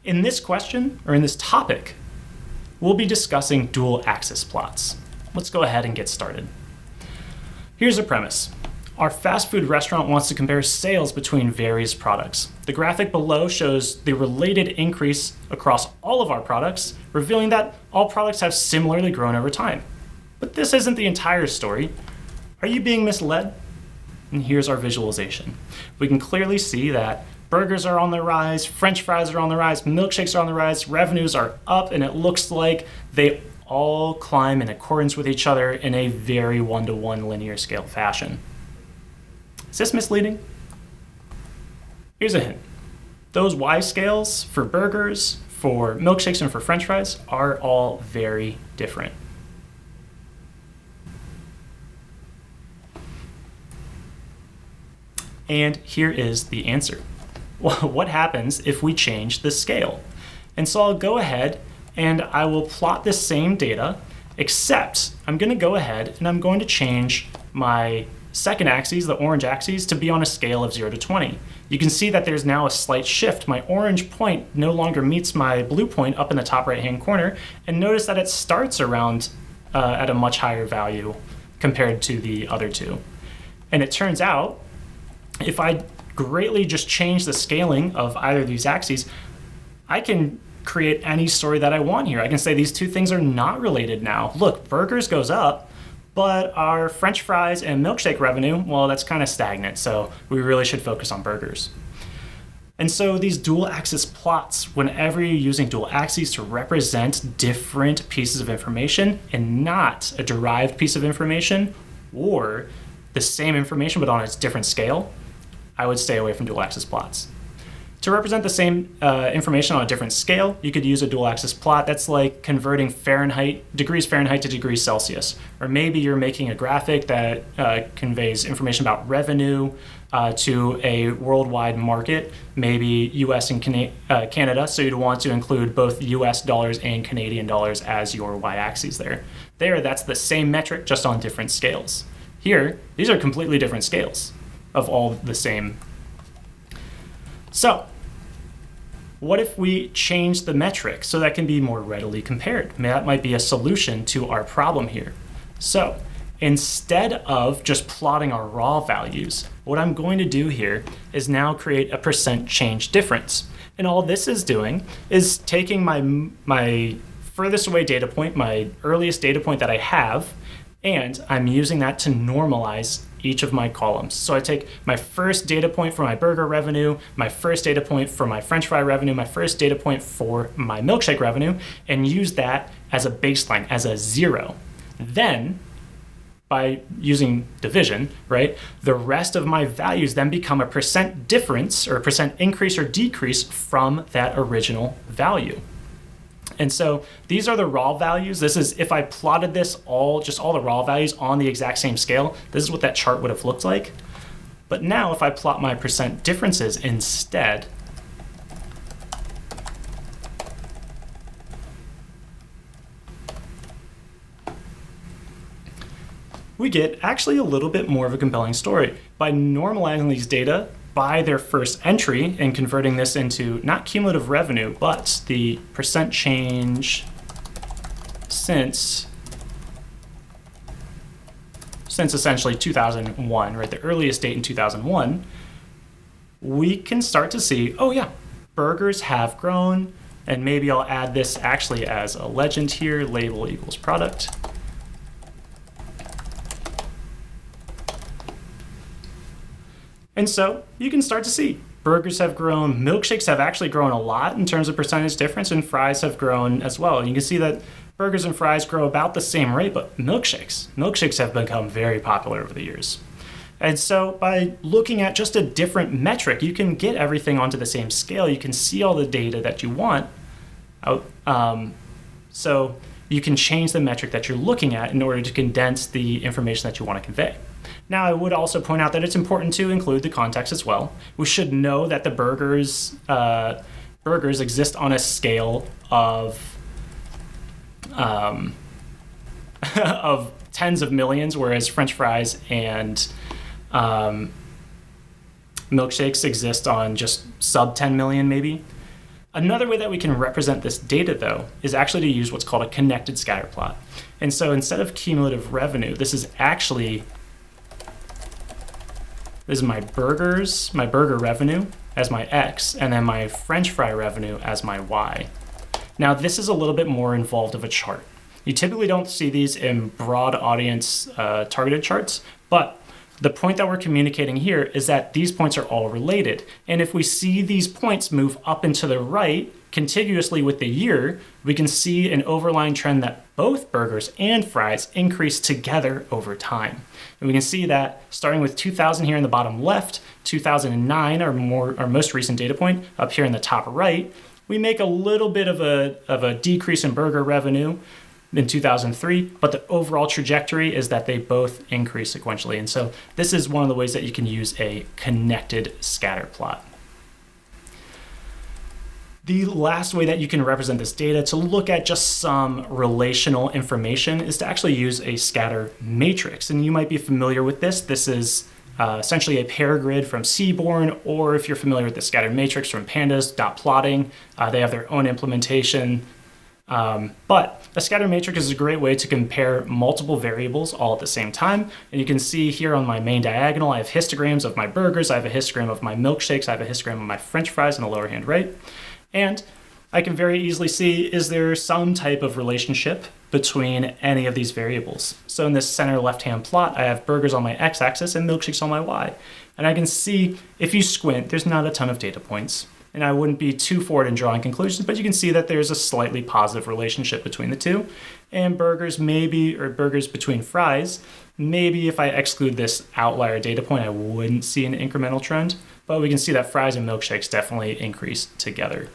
In this question, or in this topic, we'll be discussing dual axis plots. Let's go ahead and get started. Here's the premise. Our fast food restaurant wants to compare sales between various products. The graphic below shows the related increase across all of our products, revealing that all products have similarly grown over time. But this isn't the entire story. Are you being misled? And here's our visualization. We can clearly see that burgers are on the rise, French fries are on the rise, milkshakes are on the rise, revenues are up, and it looks like they all climb in accordance with each other in a very one-to-one linear scale fashion. Is this misleading? Here's a hint. Those Y scales for burgers, for milkshakes, and for French fries are all very different. And here is the answer. Well, what happens if we change the scale? And so I'll go ahead and I will plot the same data, except I'm going to go ahead and I'm going to change my second axis, the orange axis, to be on a scale of 0 to 20. You can see that there's now a slight shift. My orange point no longer meets my blue point up in the top right-hand corner, and notice that it starts around at a much higher value compared to the other two. And it turns out, if I greatly just change the scaling of either of these axes, I can create any story that I want here. I can say these two things are not related now. Look, burgers goes up, but our French fries and milkshake revenue, well, that's kind of stagnant, so we really should focus on burgers. And so these dual axis plots, whenever you're using dual axes to represent different pieces of information and not a derived piece of information or the same information but on a different scale, I would stay away from dual axis plots. To represent the same information on a different scale, you could use a dual axis plot. That's like converting degrees Fahrenheit to degrees Celsius. Or maybe you're making a graphic that conveys information about revenue to a worldwide market, maybe US and Canada, so you'd want to include both US dollars and Canadian dollars as your y-axis there. That's the same metric, just on different scales. Here, these are completely different scales of all the same. So, what if we change the metric so that can be more readily compared? That might be a solution to our problem here. So, instead of just plotting our raw values, what I'm going to do here is now create a percent change difference. And all this is doing is taking my furthest away data point, my earliest data point that I have, and I'm using that to normalize each of my columns. So I take my first data point for my burger revenue, my first data point for my French fry revenue, my first data point for my milkshake revenue, and use that as a baseline, as a 0. Then, by using division, right, the rest of my values then become a percent difference or a percent increase or decrease from that original value. And so these are the raw values. This is, if I plotted this all the raw values on the exact same scale, this is what that chart would have looked like. But now if I plot my percent differences instead, we get actually a little bit more of a compelling story. By normalizing these data by their first entry and converting this into not cumulative revenue, but the percent change since essentially 2001, right, the earliest date in 2001, we can start to see, oh yeah, burgers have grown, and maybe I'll add this actually as a legend here, label equals product. And so you can start to see burgers have grown, milkshakes have actually grown a lot in terms of percentage difference, and fries have grown as well. And you can see that burgers and fries grow about the same rate, but milkshakes have become very popular over the years. And so by looking at just a different metric, you can get everything onto the same scale. You can see all the data that you want. So you can change the metric that you're looking at in order to condense the information that you want to convey. Now, I would also point out that it's important to include the context as well. We should know that the burgers exist on a scale of of tens of millions, whereas French fries and milkshakes exist on just sub 10 million maybe. Another way that we can represent this data, though, is actually to use what's called a connected scatter plot. And so instead of cumulative revenue, this is my burger revenue as my X, and then my French fry revenue as my Y. Now, this is a little bit more involved of a chart. You typically don't see these in broad audience targeted charts, but the point that we're communicating here is that these points are all related. And if we see these points move up and to the right contiguously with the year, we can see an overlying trend that both burgers and fries increase together over time. And we can see that starting with 2000 here in the bottom left, 2009, our most recent data point, up here in the top right, we make a little bit of a decrease in burger revenue in 2003, but the overall trajectory is that they both increase sequentially. And so this is one of the ways that you can use a connected scatter plot. The last way that you can represent this data to look at just some relational information is to actually use a scatter matrix. And you might be familiar with this. This is essentially a pair grid from Seaborn, or if you're familiar with the scatter matrix from Pandas, plotting, they have their own implementation. But a scatter matrix is a great way to compare multiple variables all at the same time. And you can see here on my main diagonal, I have histograms of my burgers, I have a histogram of my milkshakes, I have a histogram of my French fries in the lower hand right. And I can very easily see, is there some type of relationship between any of these variables? So in this center left-hand plot, I have burgers on my x-axis and milkshakes on my y. And I can see, if you squint, there's not a ton of data points. And I wouldn't be too forward in drawing conclusions, but you can see that there's a slightly positive relationship between the two. And burgers between fries, maybe if I exclude this outlier data point, I wouldn't see an incremental trend. But we can see that fries and milkshakes definitely increase together.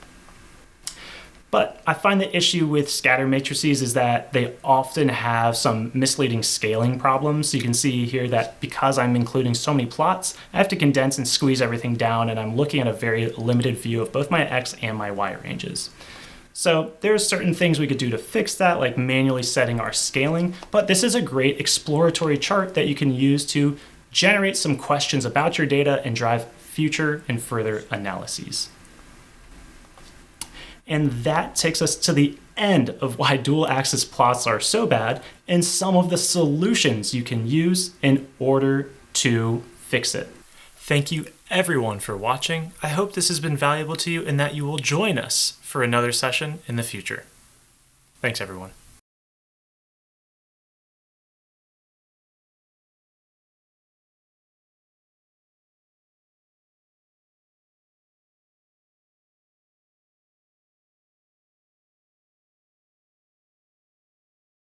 But I find the issue with scatter matrices is that they often have some misleading scaling problems. You can see here that because I'm including so many plots, I have to condense and squeeze everything down, and I'm looking at a very limited view of both my X and my Y ranges. So there's certain things we could do to fix that, like manually setting our scaling, but this is a great exploratory chart that you can use to generate some questions about your data and drive future and further analyses. And that takes us to the end of why dual axis plots are so bad and some of the solutions you can use in order to fix it. Thank you everyone for watching. I hope this has been valuable to you and that you will join us for another session in the future. Thanks everyone.